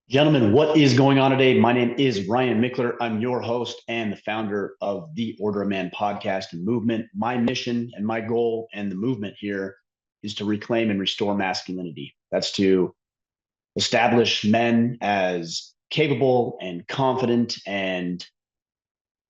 Gentlemen, what is going on today? My name is Ryan Mickler. I'm your host and the founder of the Order of Man podcast and movement. My mission and my goal and the movement here is to reclaim and restore masculinity. That's to establish men as capable and confident and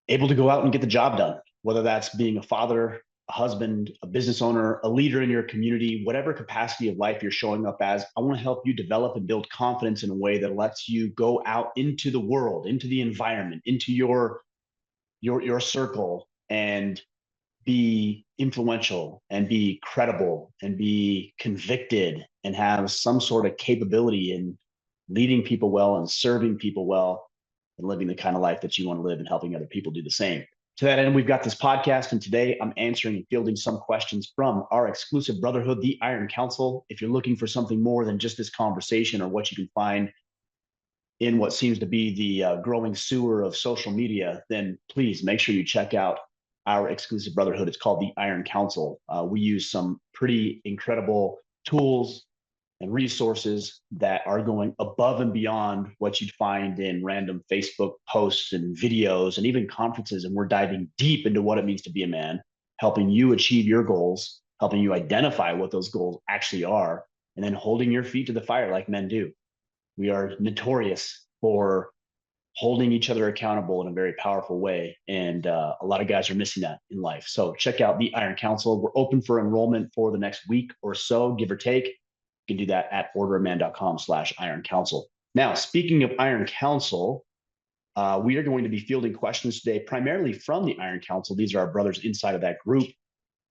able to go out and get the job done, whether that's being a father, a husband, a business owner, a leader in your community, whatever capacity of life you're showing up as. I want to help you develop and build confidence in a way that lets you go out into the world, into the environment, into your circle and be influential and be credible and be convicted and have some sort of capability in leading people well and serving people well and living the kind of life that you want to live and helping other people do the same. To that end, we've got this podcast, and today I'm answering and fielding some questions from our exclusive brotherhood, the Iron Council. If you're looking for something more than just this conversation or what you can find in what seems to be the growing sewer of social media, then please make sure you check out our exclusive brotherhood. It's called the Iron Council. We use some pretty incredible tools and resources that are going above and beyond what you'd find in random Facebook posts and videos and even conferences. And we're diving deep into what it means to be a man, helping you achieve your goals, helping you identify what those goals actually are, and then holding your feet to the fire like men do. We are notorious for holding each other accountable in a very powerful way. And a lot of guys are missing that in life. So check out the Iron Council. We're open for enrollment for the next week or so, give or take. You can do that at orderofman.com/Iron Council. Now, speaking of Iron Council, we are going to be fielding questions today, primarily from the Iron Council. These are our brothers inside of that group.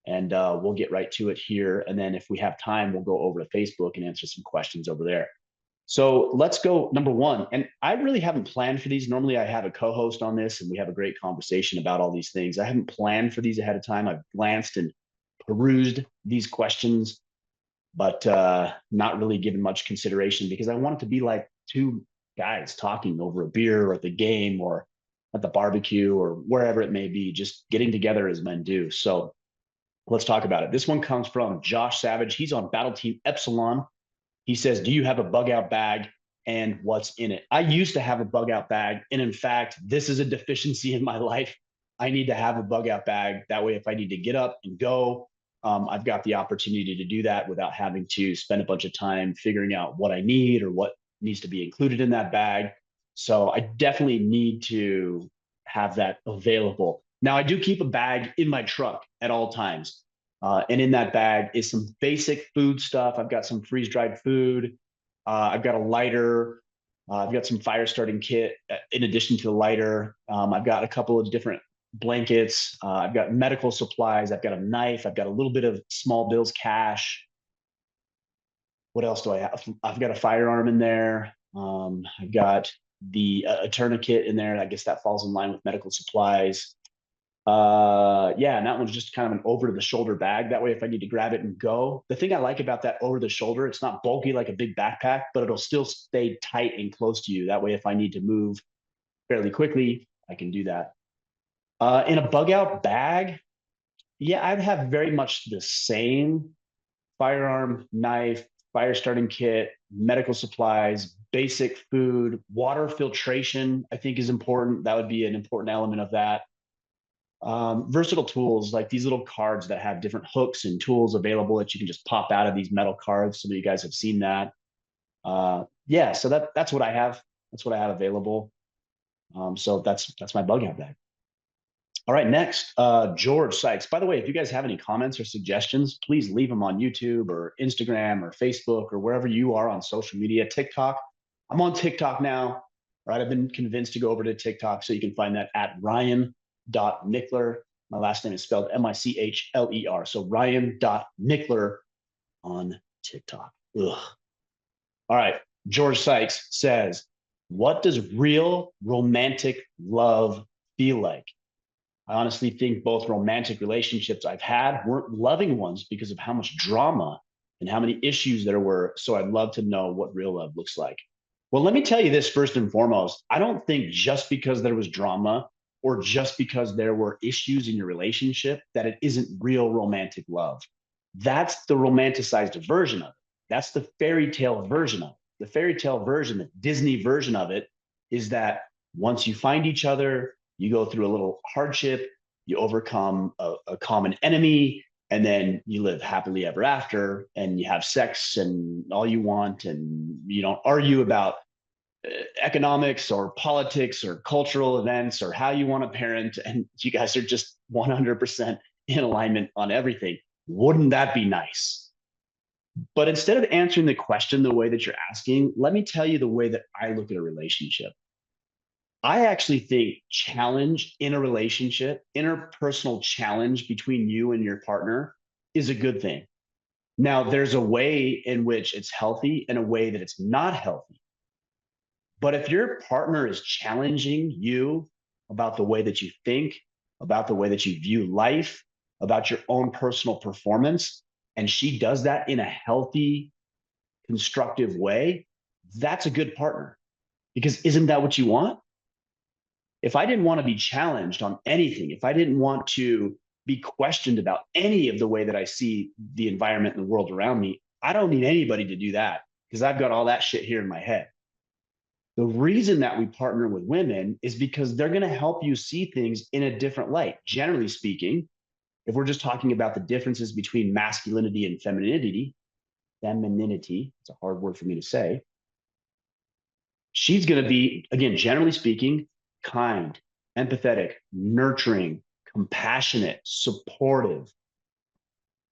And we'll get right to it here. And then if we have time, we'll go over to Facebook and answer some questions over there. So let's go number one. And I really haven't planned for these. Normally I have a co-host on this and we have a great conversation about all these things. I haven't planned for these ahead of time. I've glanced and perused these questions, but not really given much consideration because I want it to be like two guys talking over a beer or at the game or at the barbecue or wherever it may be, just getting together as men do. So let's talk about it. This one comes from Josh Savage. He's on Battle Team Epsilon. He says, do you have a bug out bag and what's in it? I used to have a bug out bag. And in fact, this is a deficiency in my life. I need to have a bug out bag. That way, if I need to get up and go, I've got the opportunity to do that without having to spend a bunch of time figuring out what I need or what needs to be included in that bag. So I definitely need to have that available. Now, I do keep a bag in my truck at all times. And in that bag is some basic food stuff. I've got some freeze dried food. I've got a lighter. I've got some fire starting kit in addition to the lighter. I've got a couple of different blankets. I've got medical supplies. I've got a knife. I've got a little bit of small bills cash. What else do I have? I've got a firearm in there. I've got a tourniquet in there. I guess that falls in line with medical supplies. Yeah, and that one's just kind of an over the shoulder bag. That way, if I need to grab it and go, the thing I like about that over the shoulder, it's not bulky like a big backpack, but it'll still stay tight and close to you. That way, if I need to move fairly quickly, I can do that. In a bug out bag, yeah, I'd have very much the same firearm, knife, fire starting kit, medical supplies, basic food, water filtration, I think is important. That would be an important element of that. Versatile tools like these little cards that have different hooks and tools available that you can just pop out of these metal cards. Some of you guys have seen that. Yeah, so that's what I have. That's what I have available. So that's my bug out bag. All right, next, George Sykes. By the way, if you guys have any comments or suggestions, please leave them on YouTube or Instagram or Facebook or wherever you are on social media. TikTok. I'm on TikTok now. Right, I've been convinced to go over to TikTok, so you can find that at Ryan.Mickler. My last name is spelled Michler. So Ryan.Mickler on TikTok. Ugh. All right. George Sykes says, what does real romantic love feel like? I honestly think both romantic relationships I've had weren't loving ones because of how much drama and how many issues there were. So I'd love to know what real love looks like. Well, let me tell you this first and foremost. I don't think just because there was drama or just because there were issues in your relationship that it isn't real romantic love. That's the romanticized version of it. That's the fairy tale version of it. The fairy tale version, the Disney version of it, is that once you find each other, you go through a little hardship, you overcome a common enemy, and then you live happily ever after, and you have sex and all you want, and you don't argue about economics or politics or cultural events or how you want to parent, and you guys are just 100% in alignment on everything. Wouldn't that be nice? But instead of answering the question the way that you're asking, let me tell you the way that I look at a relationship. I actually think challenge in a relationship, interpersonal challenge between you and your partner, is a good thing. Now, there's a way in which it's healthy and a way that it's not healthy. But if your partner is challenging you about the way that you think, about the way that you view life, about your own personal performance, and she does that in a healthy, constructive way, that's a good partner. Because isn't that what you want? If I didn't want to be challenged on anything, if I didn't want to be questioned about any of the way that I see the environment and the world around me, I don't need anybody to do that because I've got all that shit here in my head. The reason that we partner with women is because they're going to help you see things in a different light. Generally speaking, if we're just talking about the differences between masculinity and femininity, it's a hard word for me to say. She's going to be, again, generally speaking, kind, empathetic, nurturing, compassionate, supportive.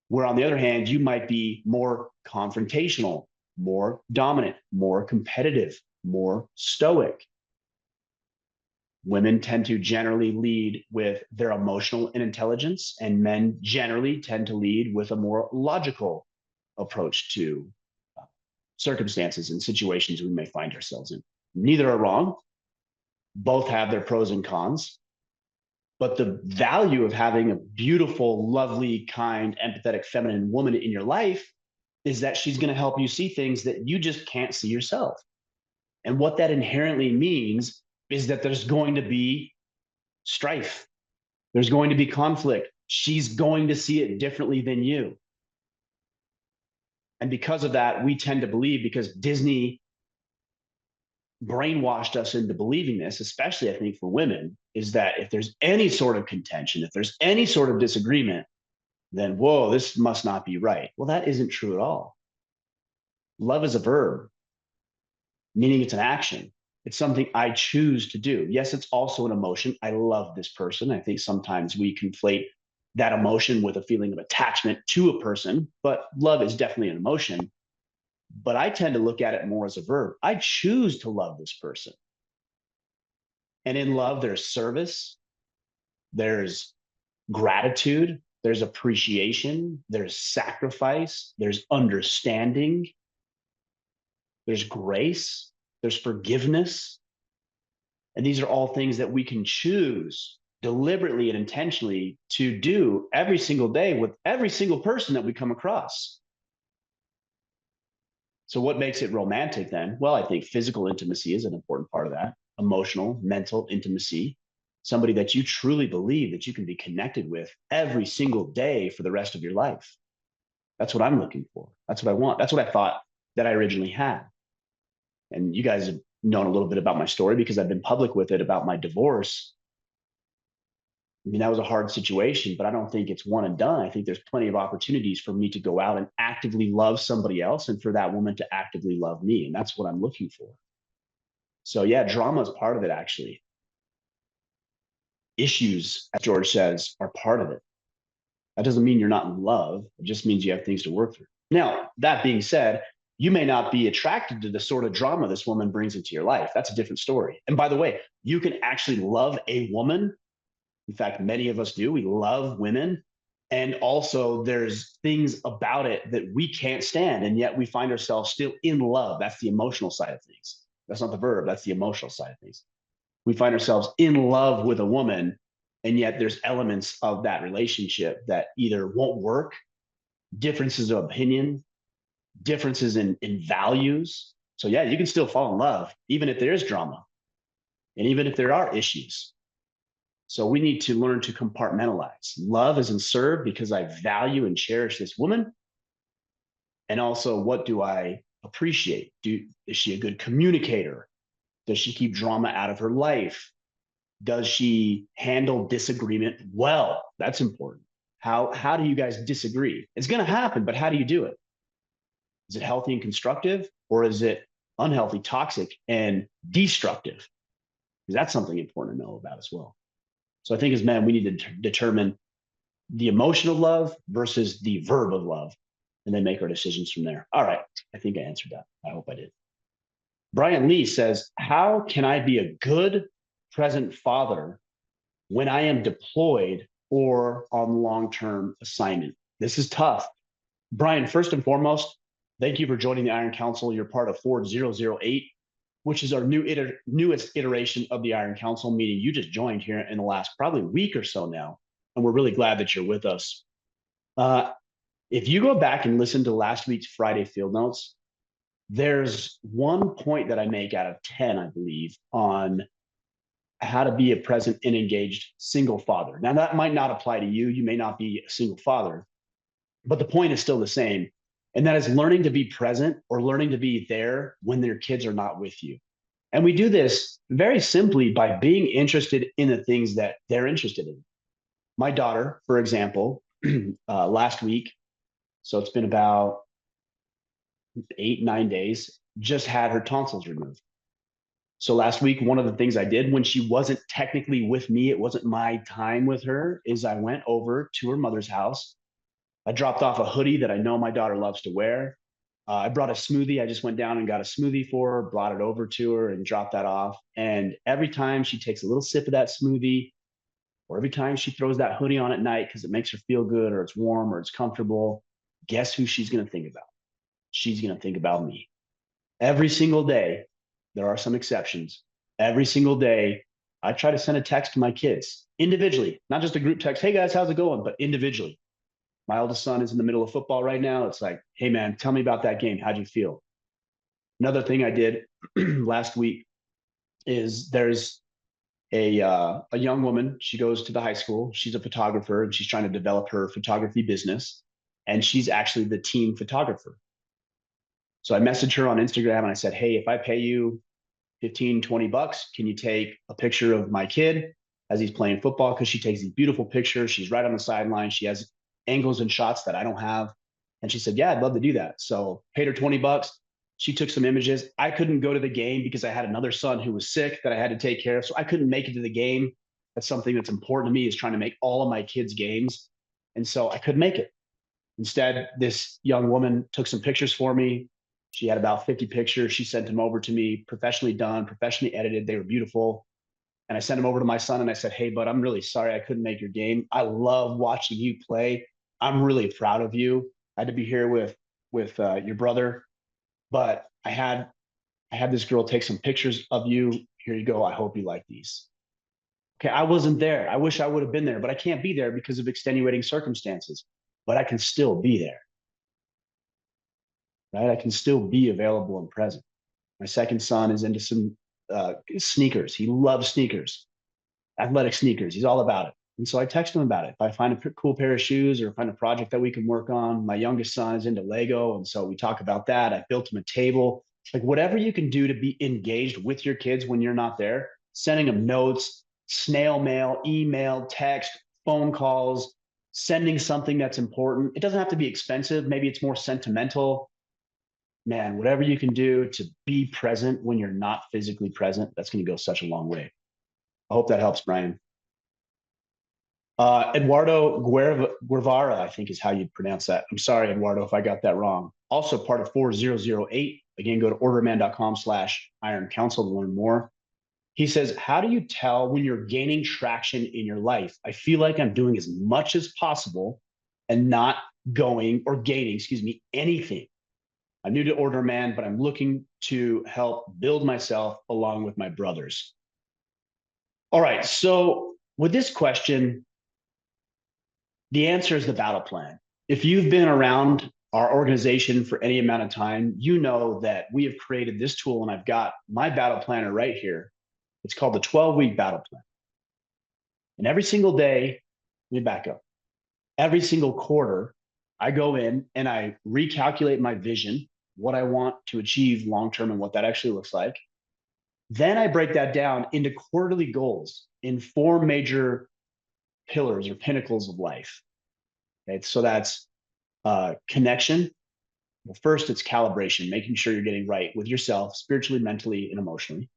Where on the other hand, you might be more confrontational, more dominant, more competitive, more stoic. Women tend to generally lead with their emotional intelligence, and men generally tend to lead with a more logical approach to circumstances and situations we may find ourselves in. Neither are wrong. Both have their pros and cons. But the value of having a beautiful, lovely, kind, empathetic, feminine woman in your life is that she's going to help you see things that you just can't see yourself. And what that inherently means is that there's going to be strife. There's going to be conflict. She's going to see it differently than you. And because of that, we tend to believe, because Disney brainwashed us into believing this, especially I think for women, is that if there's any sort of contention, if there's any sort of disagreement, then whoa, this must not be right. Well, that isn't true at all. Love is a verb, meaning it's an action. It's something I choose to do. Yes, it's also an emotion. I love this person. I think sometimes we conflate that emotion with a feeling of attachment to a person, but love is definitely an emotion. But I tend to look at it more as a verb. I choose to love this person. And in love, there's service, there's gratitude, there's appreciation, there's sacrifice, there's understanding, there's grace, there's forgiveness. And these are all things that we can choose deliberately and intentionally to do every single day with every single person that we come across. So what makes it romantic then? Well, I think physical intimacy is an important part of that. Emotional, mental intimacy, somebody that you truly believe that you can be connected with every single day for the rest of your life. That's what I'm looking for. That's what I want. That's what I thought that I originally had. And you guys have known a little bit about my story because I've been public with it about my divorce. I mean, that was a hard situation, but I don't think it's one and done. I think there's plenty of opportunities for me to go out and actively love somebody else and for that woman to actively love me. And that's what I'm looking for. So yeah, drama is part of it, actually. Issues, as George says, are part of it. That doesn't mean you're not in love. It just means you have things to work through. Now, that being said, you may not be attracted to the sort of drama this woman brings into your life. That's a different story. And by the way, you can actually love a woman. In fact, many of us do. We love women. And also, there's things about it that we can't stand. And yet we find ourselves still in love. That's the emotional side of things. That's not the verb. That's the emotional side of things. We find ourselves in love with a woman. And yet there's elements of that relationship that either won't work, differences of opinion, differences in values. So yeah, you can still fall in love, even if there is drama and even if there are issues. So we need to learn to compartmentalize. Love is in serve because I value and cherish this woman. And also, what do I appreciate? Is she a good communicator? Does she keep drama out of her life? Does she handle disagreement well? That's important. How do you guys disagree? It's going to happen, but how do you do it? Is it healthy and constructive, or is it unhealthy, toxic, and destructive? Because that's something important to know about as well. So I think as men, we need to determine the emotion of love versus the verb of love, and then make our decisions from there. All right. I think I answered that. I hope I did. Brian Lee says, how can I be a good present father when I am deployed or on long-term assignment? This is tough. Brian, first and foremost, thank you for joining the Iron Council. You're part of 4008, which is our newest iteration of the Iron Council meeting. You just joined here in the last probably week or so now, and we're really glad that you're with us. If you go back and listen to last week's Friday field notes, there's one point that I make out of 10, I believe, on how to be a present and engaged single father. Now, that might not apply to you. You may not be a single father, but the point is still the same. And that is learning to be present or learning to be there when their kids are not with you. And we do this very simply by being interested in the things that they're interested in. My daughter, for example, last week, so it's been about 8, 9 days, just had her tonsils removed. So last week, one of the things I did when she wasn't technically with me, it wasn't my time with her, is I went over to her mother's house. I dropped off a hoodie that I know my daughter loves to wear. I brought a smoothie. I just went down and got a smoothie for her, brought it over to her and dropped that off. And every time she takes a little sip of that smoothie, or every time she throws that hoodie on at night because it makes her feel good or it's warm or it's comfortable, guess who she's going to think about? She's going to think about me. Every single day, there are some exceptions. Every single day, I try to send a text to my kids individually, not just a group text. Hey guys, how's it going? But individually. My oldest son is in the middle of football right now. It's like, hey man, tell me about that game. How'd you feel? Another thing I did last week is there's a young woman. She goes to the high school. She's a photographer and she's trying to develop her photography business. And she's actually the team photographer. So I messaged her on Instagram and I said, hey, if I pay you 15, 20 bucks, can you take a picture of my kid as he's playing football? Because she takes these beautiful pictures. She's right on the sideline. She has angles and shots that I don't have. And she said, yeah, I'd love to do that. So paid her 20 bucks. She took some images. I couldn't go to the game because I had another son who was sick that I had to take care of. So I couldn't make it to the game. That's something that's important to me, is trying to make all of my kids' games. And so I couldn't make it. Instead, this young woman took some pictures for me. She had about 50 pictures. She sent them over to me, professionally done, professionally edited. They were beautiful. And I sent them over to my son and I said, hey, bud, I'm really sorry I couldn't make your game. I love watching you play. I'm really proud of you. I had to be here with your brother, but I had this girl take some pictures of you. Here you go. I hope you like these. Okay, I wasn't there. I wish I would have been there, but I can't be there because of extenuating circumstances. But I can still be there. Right? I can still be available and present. My second son is into some sneakers. He loves sneakers, athletic sneakers. He's all about it. And so I text him about it. If I find a cool pair of shoes or find a project that we can work on, my youngest son is into Lego. And so we talk about that. I built him a table. Like whatever you can do to be engaged with your kids when you're not there, sending them notes, snail mail, email, text, phone calls, sending something that's important. It doesn't have to be expensive. Maybe it's more sentimental. Man, whatever you can do to be present when you're not physically present, that's going to go such a long way. I hope that helps, Brian. Eduardo Guevara, I think is how you pronounce that. I'm sorry, Eduardo, if I got that wrong. Also part of 4008. Again, go to orderman.com/Iron Council to learn more. He says, how do you tell when you're gaining traction in your life? I feel like I'm doing as much as possible and not gaining, anything. I'm new to Order Man, but I'm looking to help build myself along with my brothers. All right, so with this question, the answer is the battle plan. If you've been around our organization for any amount of time, you know that we have created this tool, and I've got my battle planner right here. It's called the 12-week battle plan. And every single day, let me back up. Every single quarter, I go in and I recalculate my vision. what I want to achieve long-term and what that actually looks like. Then I break that down into quarterly goals in 4 major pillars or pinnacles of life. Okay, so that's connection. Well, first, it's calibration, making sure you're getting right with yourself, spiritually, mentally, and emotionally.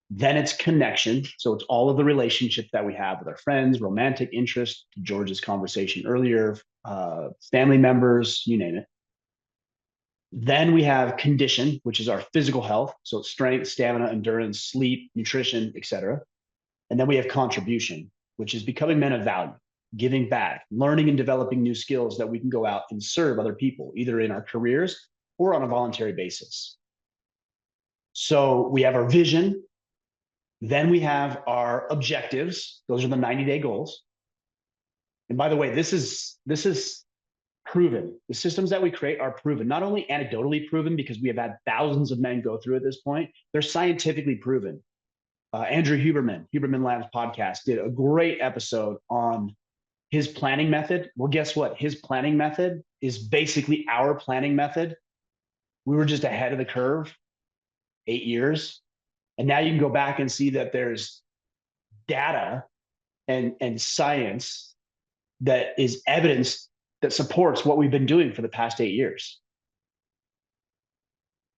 Then it's connection. So it's all of the relationships that we have with our friends, romantic interest, George's conversation earlier, family members, you name it. Then we have condition, which is our physical health. So it's strength, stamina, endurance, sleep, nutrition, etc. And then we have contribution, which is becoming men of value, giving back, learning and developing new skills that we can go out and serve other people, either in our careers or on a voluntary basis. So we have our vision. Then we have our objectives. Those are the 90-day goals. And by the way, this is proven. The systems that we create are proven, not only anecdotally proven because we have had thousands of men go through at this point, they're scientifically proven. Andrew Huberman Labs podcast, did a great episode on his planning method. Well, guess what? His planning method is basically our planning method. We were just ahead of the curve 8 years. And now you can go back and see that there's data and science that is evidence that supports what we've been doing for the past 8 years.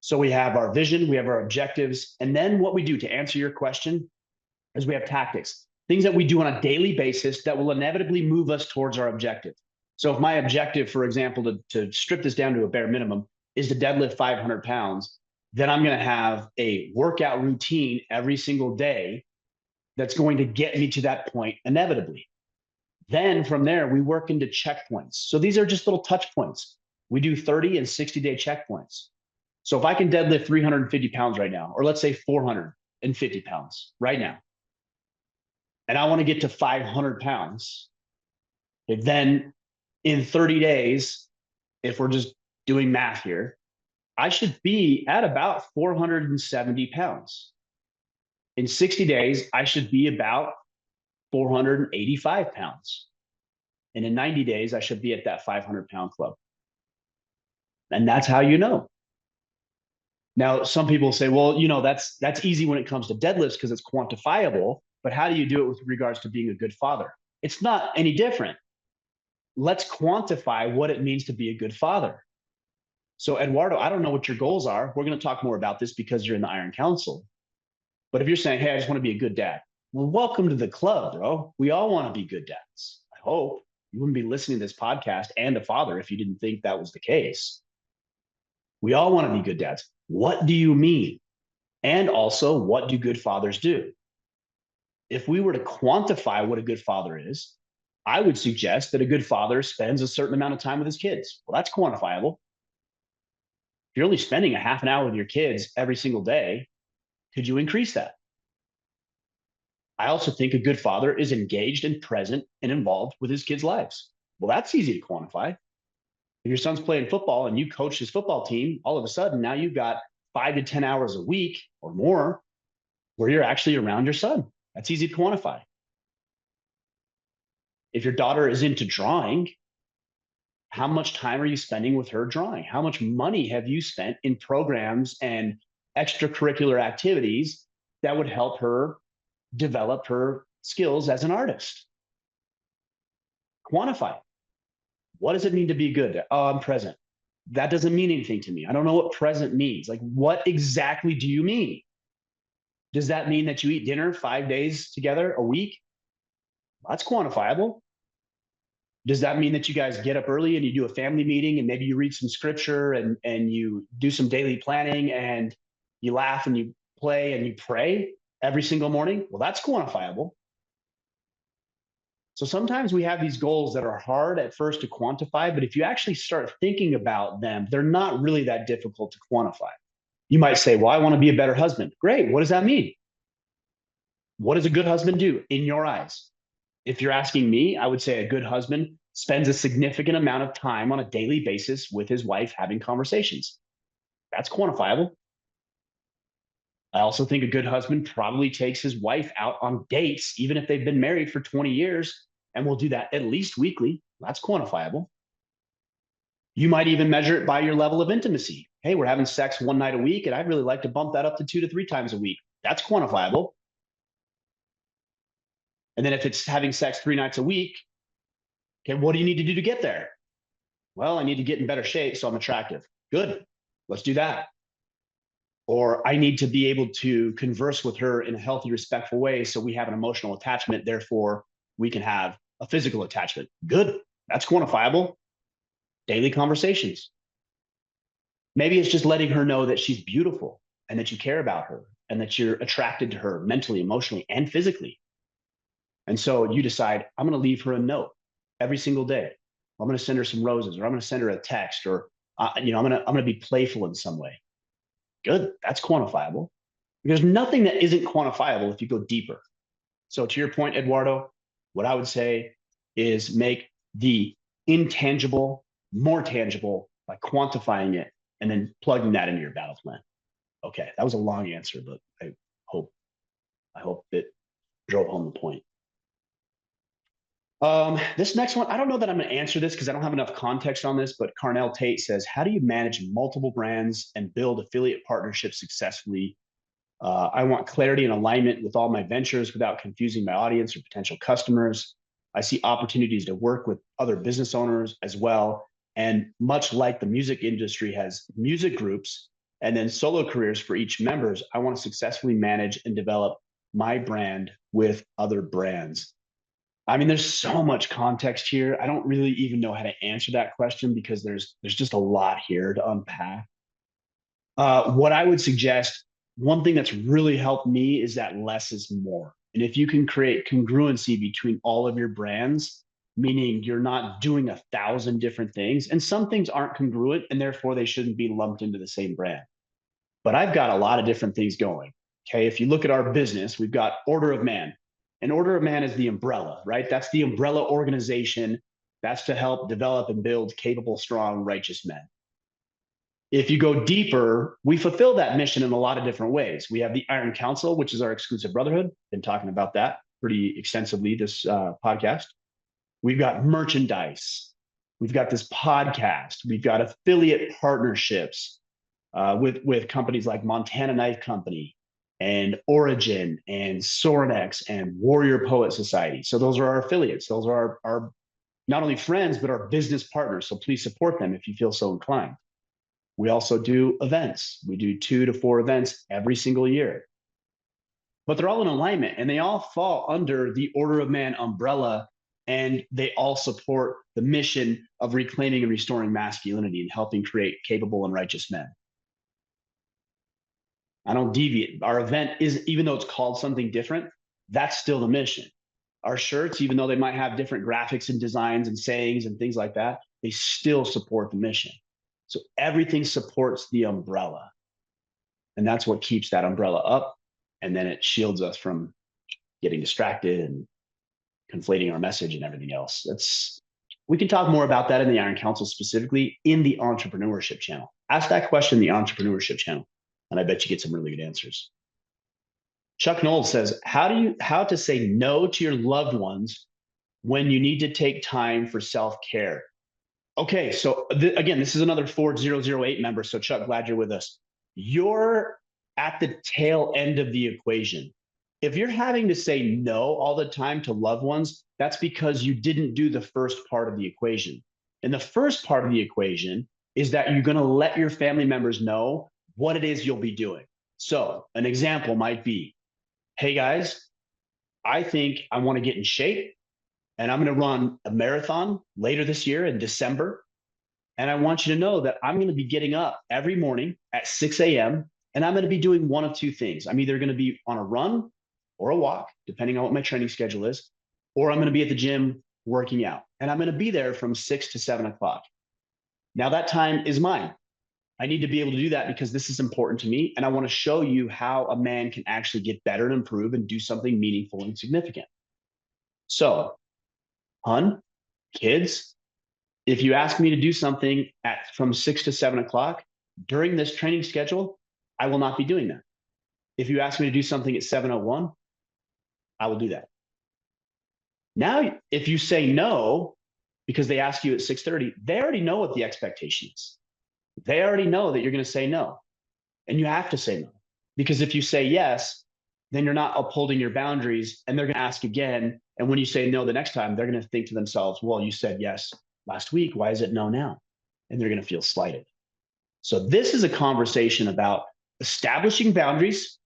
So we have our vision, we have our objectives, and then what we do, to answer your question, is we have tactics, things that we do on a daily basis that will inevitably move us towards our objective. So if my objective, for example, to strip this down to a bare minimum, is to deadlift 500 pounds, then I'm going to have a workout routine every single day that's going to get me to that point inevitably. Then from there, we work into checkpoints. So these are just little touch points. We do 30 and 60-day checkpoints. So if I can deadlift 350 pounds right now, or let's say 450 pounds right now, and I want to get to 500 pounds, then in 30 days, if we're just doing math here, I should be at about 470 pounds. In 60 days, I should be about 485 pounds. And in 90 days, I should be at that 500-pound club. And that's how you know. Now, some people say, well, that's easy when it comes to deadlifts because it's quantifiable. But how do you do it with regards to being a good father? It's not any different. Let's quantify what it means to be a good father. So, Eduardo, I don't know what your goals are. We're going to talk more about this because you're in the Iron Council. But if you're saying, hey, I just want to be a good dad, well, welcome to the club, bro. We all want to be good dads. I hope you wouldn't be listening to this podcast and a father if you didn't think that was the case. We all want to be good dads. What do you mean? And also, what do good fathers do? If we were to quantify what a good father is, I would suggest that a good father spends a certain amount of time with his kids. Well, that's quantifiable. If you're only spending a half an hour with your kids every single day, could you increase that? I also think a good father is engaged and present and involved with his kids' lives. Well, that's easy to quantify. If your son's playing football and you coach his football team, all of a sudden now you've got 5 to 10 hours a week or more where you're actually around your son. That's easy to quantify. If your daughter is into drawing, how much time are you spending with her drawing? How much money have you spent in programs and extracurricular activities that would help her develop her skills as an artist? Quantify. What does it mean to be good? Oh, I'm present. That doesn't mean anything to me. I don't know what present means. Like, what exactly do you mean? Does that mean that you eat dinner 5 days together a week? That's quantifiable. Does that mean that you guys get up early and you do a family meeting and maybe you read some scripture and you do some daily planning and you laugh and you play and you pray every single morning? Well, that's quantifiable. So sometimes we have these goals that are hard at first to quantify, but if you actually start thinking about them, they're not really that difficult to quantify. You might say, well, I want to be a better husband. Great. What does that mean? What does a good husband do in your eyes? If you're asking me, I would say a good husband spends a significant amount of time on a daily basis with his wife having conversations. That's quantifiable. I also think a good husband probably takes his wife out on dates, even if they've been married for 20 years, and will do that at least weekly. That's quantifiable. You might even measure it by your level of intimacy. Hey, we're having sex one night a week, and I'd really like to bump that up to 2 to 3 times a week. That's quantifiable. And then if it's having sex 3 nights a week, okay, what do you need to do to get there? Well, I need to get in better shape so I'm attractive. Good. Let's do that. Or I need to be able to converse with her in a healthy, respectful way so we have an emotional attachment. Therefore, we can have a physical attachment. Good. That's quantifiable. Daily conversations. Maybe it's just letting her know that she's beautiful and that you care about her and that you're attracted to her mentally, emotionally, and physically. And so you decide, I'm going to leave her a note every single day. I'm going to send her some roses, or I'm going to send her a text, or I'm going to be playful in some way. Good. That's quantifiable. There's nothing that isn't quantifiable if you go deeper. So to your point, Eduardo, what I would say is make the intangible more tangible by quantifying it and then plugging that into your battle plan. Okay, that was a long answer, but hope I hope it drove home the point. This next one, I don't know that I'm going to answer this because I don't have enough context on this, but Carnell Tate says, how do you manage multiple brands and build affiliate partnerships successfully? I want clarity and alignment with all my ventures without confusing my audience or potential customers. I see opportunities to work with other business owners as well. And much like the music industry has music groups and then solo careers for each members, I want to successfully manage and develop my brand with other brands. I mean, there's so much context here. I don't really even know how to answer that question because there's just a lot here to unpack. What I would suggest, one thing that's really helped me is that less is more. And if you can create congruency between all of your brands, meaning you're not doing 1,000 different things, and some things aren't congruent and therefore they shouldn't be lumped into the same brand. But I've got a lot of different things going. Okay. If you look at our business, we've got Order of Man. And Order of Man is the umbrella, right? That's the umbrella organization. That's to help develop and build capable, strong, righteous men. If you go deeper, we fulfill that mission in a lot of different ways. We have the Iron Council, which is our exclusive brotherhood. Been talking about that pretty extensively this podcast. We've got merchandise. We've got this podcast. We've got affiliate partnerships with companies like Montana Knife Company and Origin and Sornex and Warrior Poet Society. So those are our affiliates. Those are our not only friends, but our business partners. So please support them if you feel so inclined. We also do events. We do 2 to 4 events every single year. But they're all in alignment and they all fall under the Order of Man umbrella, and they all support the mission of reclaiming and restoring masculinity and helping create capable and righteous men. I don't deviate. Our event is, even though it's called something different, that's still the mission. Our shirts, even though they might have different graphics and designs and sayings and things like that, they still support the mission. So everything supports the umbrella. And that's what keeps that umbrella up. And then it shields us from getting distracted and conflating our message and everything else. We can talk more about that in the Iron Council, specifically in the entrepreneurship channel. Ask that question in the entrepreneurship channel, and I bet you get some really good answers. Chuck Knowles says, how to say no to your loved ones when you need to take time for self-care? Okay, so again, this is another 4008 member. So Chuck, glad you're with us. You're at the tail end of the equation. If you're having to say no all the time to loved ones, that's because you didn't do the first part of the equation. And the first part of the equation is that you're going to let your family members know what it is you'll be doing. So an example might be, hey guys, I think I want to get in shape and I'm going to run a marathon later this year in December. And I want you to know that I'm going to be getting up every morning at 6 a.m. and I'm going to be doing one of two things. I'm either going to be on a run or a walk, depending on what my training schedule is, or I'm going to be at the gym working out. And I'm going to be there from 6 to 7 o'clock. Now that time is mine. I need to be able to do that because this is important to me. And I want to show you how a man can actually get better and improve and do something meaningful and significant. So, hun, kids, if you ask me to do something from 6 to 7 o'clock during this training schedule, I will not be doing that. If you ask me to do something at 7:01, I will do that. Now, if you say no because they ask you at 6:30, they already know what the expectation is. They already know that you're going to say no, and you have to say no, because if you say yes, then you're not upholding your boundaries, and they're going to ask again. And when you say no the next time, they're going to think to themselves, well, you said yes last week. Why is it no now? And they're going to feel slighted. So this is a conversation about establishing boundaries,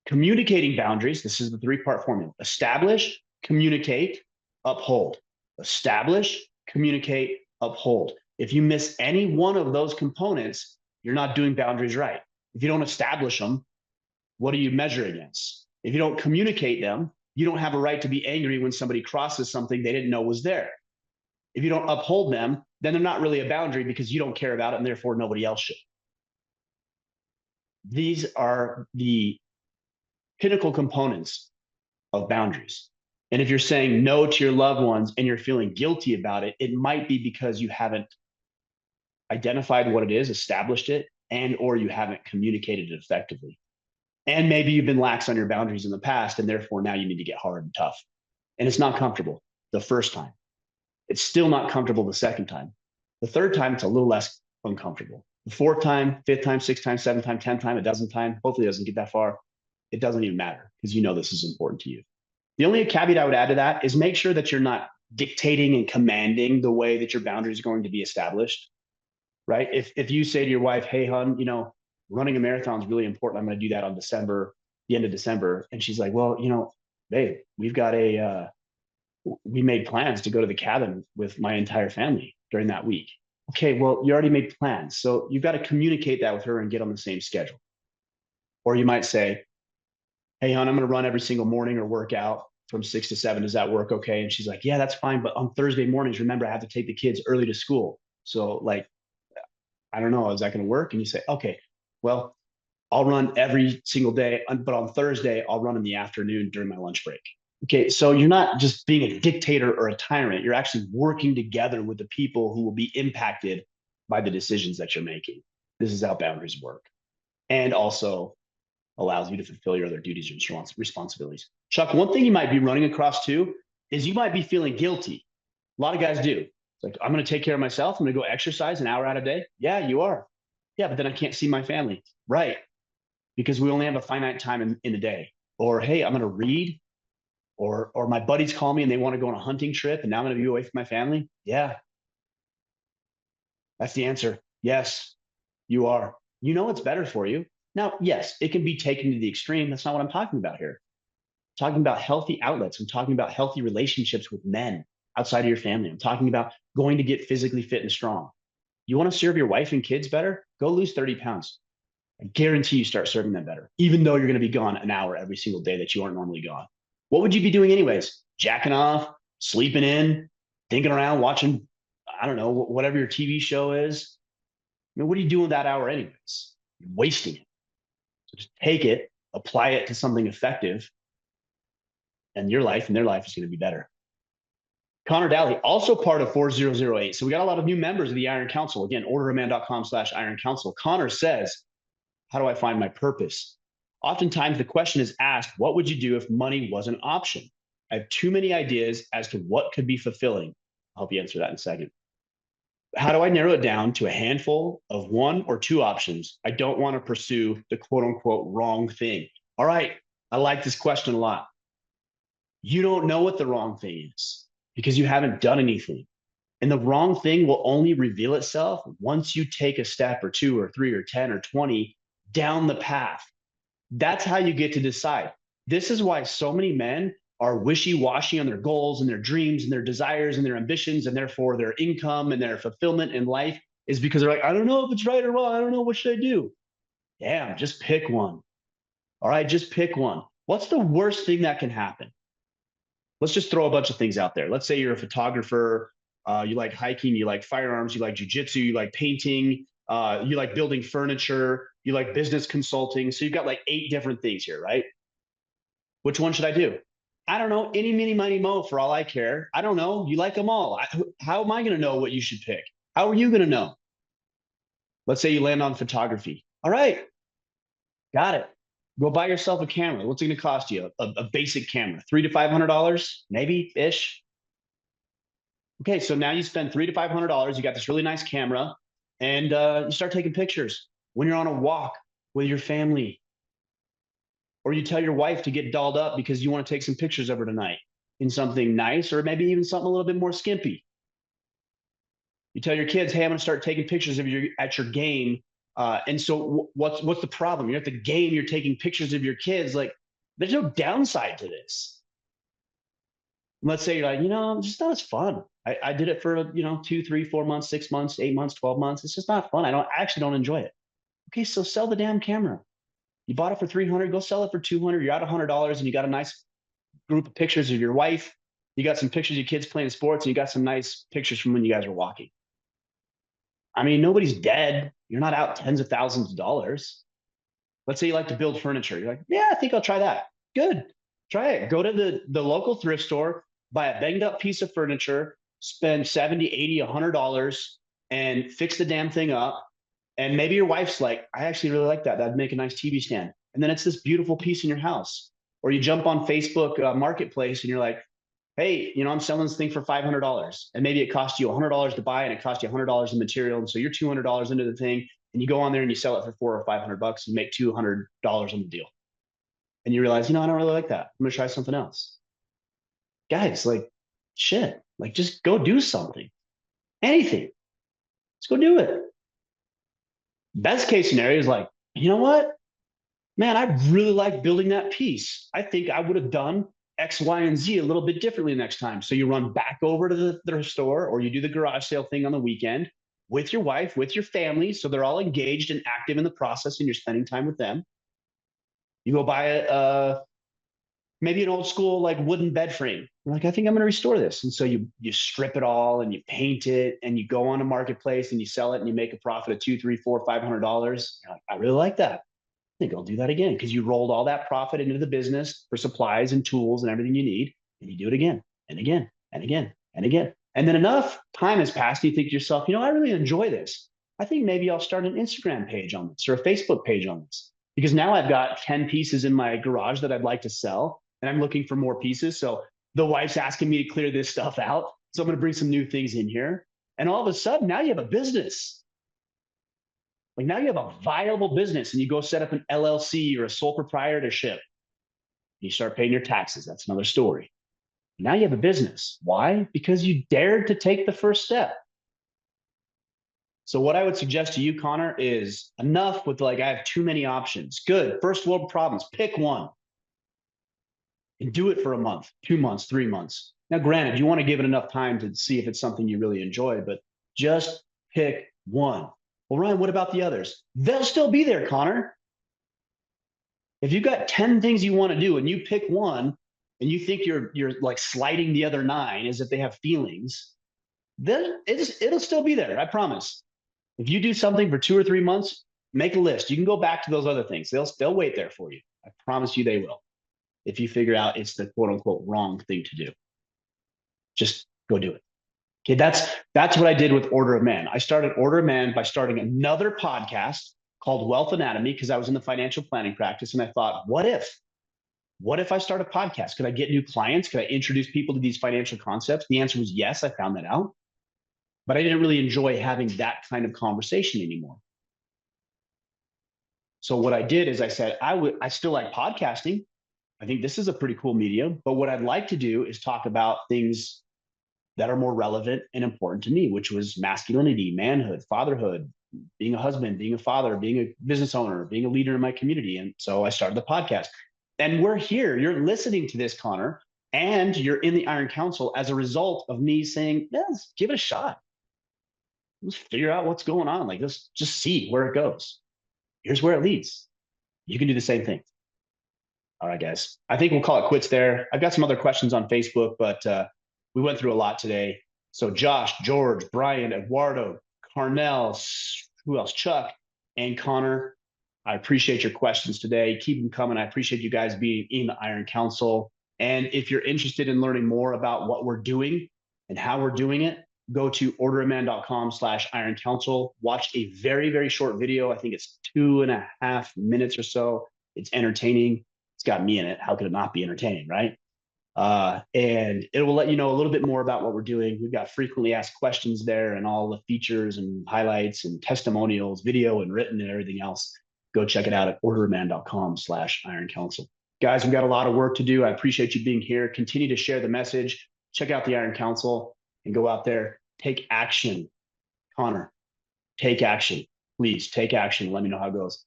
communicating boundaries. This is the three-part formula: establish, communicate, uphold. Establish, communicate, uphold. If you miss any one of those components, you're not doing boundaries right. If you don't establish them, what do you measure against? If you don't communicate them, you don't have a right to be angry when somebody crosses something they didn't know was there. If you don't uphold them, then they're not really a boundary because you don't care about it, and therefore nobody else should. These are the pinnacle components of boundaries. And if you're saying no to your loved ones and you're feeling guilty about it, it might be because you haven't identified what it is, established it, and or you haven't communicated it effectively. And maybe you've been lax on your boundaries in the past, and therefore now you need to get hard and tough. And it's not comfortable the first time. It's still not comfortable the second time. The third time, it's a little less uncomfortable. The fourth time, fifth time, sixth time, seventh time, 10th time, a dozenth time, hopefully it doesn't get that far. It doesn't even matter because you know this is important to you. The only caveat I would add to that is make sure that you're not dictating and commanding the way that your boundaries are going to be established, right? If you say to your wife, hey, hon, running a marathon is really important. I'm going to do that on the end of December. And she's like, well, babe, we made plans to go to the cabin with my entire family during that week. Okay, well, you already made plans. So you've got to communicate that with her and get on the same schedule. Or you might say, hey, hon, I'm going to run every single morning or work out from 6 to 7. Does that work okay? And she's like, yeah, that's fine. But on Thursday mornings, remember, I have to take the kids early to school. So, like, I don't know, is that going to work? And you say, okay, well, I'll run every single day, but on Thursday, I'll run in the afternoon during my lunch break. Okay, so you're not just being a dictator or a tyrant. You're actually working together with the people who will be impacted by the decisions that you're making. This is how boundaries work. And also allows you to fulfill your other duties and responsibilities. Chuck, one thing you might be running across too is you might be feeling guilty. A lot of guys do. It's like, I'm going to take care of myself. I'm going to go exercise an hour out a day. Yeah, you are. Yeah, but then I can't see my family. Right. Because we only have a finite time in the day. Or, hey, I'm going to read. Or my buddies call me and they want to go on a hunting trip and now I'm going to be away from my family. Yeah. That's the answer. Yes, you are. You know what's better for you. Now, yes, it can be taken to the extreme. That's not what I'm talking about here. I'm talking about healthy outlets. I'm talking about healthy relationships with men outside of your family. I'm talking about going to get physically fit and strong. You want to serve your wife and kids better? Go lose 30 pounds. I guarantee you start serving them better, even though you're going to be gone an hour every single day that you aren't normally gone. What would you be doing anyways? Jacking off, sleeping in, thinking around, watching, I don't know, whatever your TV show is. I mean, what are you doing that hour anyways? You're wasting it. So just take it, apply it to something effective, and your life and their life is going to be better. Connor Daly, also part of 4008. So we got a lot of new members of the Iron Council. Again, orderaman.com/Iron Council. Connor says, how do I find my purpose? Oftentimes the question is asked, what would you do if money was an option? I have too many ideas as to what could be fulfilling. I'll help you answer that in a second. How do I narrow it down to a handful of one or two options? I don't want to pursue the quote unquote wrong thing. All right. I like this question a lot. You don't know what the wrong thing is because you haven't done anything. And the wrong thing will only reveal itself once you take a step or two or three or 10 or 20 down the path. That's how you get to decide. This is why so many men are wishy-washy on their goals and their dreams and their desires and their ambitions, and therefore their income and their fulfillment in life is because they're like, I don't know if it's right or wrong. I don't know. What should I do? Damn, just pick one. All right, just pick one. What's the worst thing that can happen? Let's just throw a bunch of things out there. Let's say you're a photographer, you like hiking, you like firearms, you like jujitsu, you like painting, you like building furniture, you like business consulting. So you've got like 8 different things here, right? Which one should I do? I don't know. Any, mini, miny, mo, for all I care. I don't know. You like them all. How am I going to know what you should pick? How are you going to know? Let's say you land on photography. All right, got it. Go buy yourself a camera. What's it going to cost you? A basic camera, $300 to $500, maybe ish. Okay, so now you spend $300 to $500. You got this really nice camera, and you start taking pictures when you're on a walk with your family, or you tell your wife to get dolled up because you want to take some pictures of her tonight in something nice, or maybe even something a little bit more skimpy. You tell your kids, hey, I'm going to start taking pictures of you at your game. And so what's the problem? You're at the game, you're taking pictures of your kids. Like, there's no downside to this. Let's say you're like, it's just not as fun. I did it for, 2, 3, 4 months, 6 months, 8 months, 12 months. It's just not fun. I actually don't enjoy it. Okay, so sell the damn camera. You bought it for 300, go sell it for 200. You're out $100 and you got a nice group of pictures of your wife. You got some pictures of your kids playing sports, and you got some nice pictures from when you guys were walking. I mean, nobody's dead. You're not out tens of thousands of dollars. Let's say you like to build furniture. You're like, yeah, I think I'll try that. Good. Try it. Go to the local thrift store, buy a banged up piece of furniture, spend 70, 80, $100 and fix the damn thing up. And maybe your wife's like, I actually really like that. That'd make a nice TV stand. And then it's this beautiful piece in your house. Or you jump on Facebook Marketplace and you're like, hey, I'm selling this thing for $500. And maybe it cost you $100 to buy and it cost you $100 in material. And so you're $200 into the thing and you go on there and you sell it for $400 or $500 and make $200 on the deal. And you realize, I don't really like that. I'm going to try something else. Guys, like, shit, like, just go do something. Anything. Let's go do it. Best case scenario is like, you know what? Man, I really like building that piece. I think I would have done X, Y, and Z a little bit differently next time. So you run back over to the store, or you do the garage sale thing on the weekend with your wife, with your family. So they're all engaged and active in the process and you're spending time with them. You go buy maybe an old school like wooden bed frame. You're like, I think I'm going to restore this. And so you strip it all and you paint it and you go on a marketplace and you sell it and you make a profit of $200, $300, $400, $500. You're like, I really like that. I think I'll do that again, because you rolled all that profit into the business for supplies and tools and everything you need. And you do it again and again and again and again. And then enough time has passed. And you think to yourself, I really enjoy this. I think maybe I'll start an Instagram page on this or a Facebook page on this, because now I've got 10 pieces in my garage that I'd like to sell. And I'm looking for more pieces. So the wife's asking me to clear this stuff out. So I'm going to bring some new things in here. And all of a sudden, now you have a business. Like, now you have a viable business and you go set up an LLC or a sole proprietorship. You start paying your taxes. That's another story. Now you have a business. Why? Because you dared to take the first step. So what I would suggest to you, Connor, is enough with like, I have too many options. Good. First world problems. Pick one and do it for a month, 2 months, 3 months. Now, granted, you want to give it enough time to see if it's something you really enjoy, but just pick one. Well, Ryan, what about the others? They'll still be there, Connor. If you've got 10 things you want to do and you pick one and you think you're like sliding the other 9 as if they have feelings, then it'll still be there. I promise. If you do something for 2 or 3 months, make a list. You can go back to those other things. They'll wait there for you. I promise you they will. If you figure out it's the quote unquote wrong thing to do, just go do it. Okay, that's what I did with Order of Man. I started Order of Man by starting another podcast called Wealth Anatomy, because I was in the financial planning practice. And I thought, what if I start a podcast? Could I get new clients? Could I introduce people to these financial concepts? The answer was yes, I found that out. But I didn't really enjoy having that kind of conversation anymore. So what I did is I said, I still like podcasting. I think this is a pretty cool medium. But what I'd like to do is talk about things that are more relevant and important to me, which was masculinity, manhood, fatherhood, being a husband, being a father, being a business owner, being a leader in my community. And so I started the podcast. And we're here. You're listening to this, Connor, and you're in the Iron Council as a result of me saying, yeah, let's give it a shot. Let's figure out what's going on. Like, let's just see where it goes. Here's where it leads. You can do the same thing. All right, guys. I think we'll call it quits there. I've got some other questions on Facebook, but we went through a lot today. So Josh, George, Brian, Eduardo, Carnell, who else? Chuck, and Connor. I appreciate your questions today. Keep them coming. I appreciate you guys being in the Iron Council. And if you're interested in learning more about what we're doing and how we're doing it, go to orderofman.com/Iron Council. Watch a very, very short video. I think it's 2.5 minutes or so. It's entertaining. It's got me in it. How could it not be entertaining, right? And it will let you know a little bit more about what we're doing. We've got frequently asked questions there and all the features and highlights and testimonials, video and written and everything else. Go check it out at orderman.com/Iron Council. Guys, we've got a lot of work to do. I appreciate you being here. Continue to share the message. Check out the Iron Council and go out there. Take action. Connor, take action. Please take action. Let me know how it goes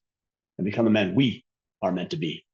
and become the men we are meant to be.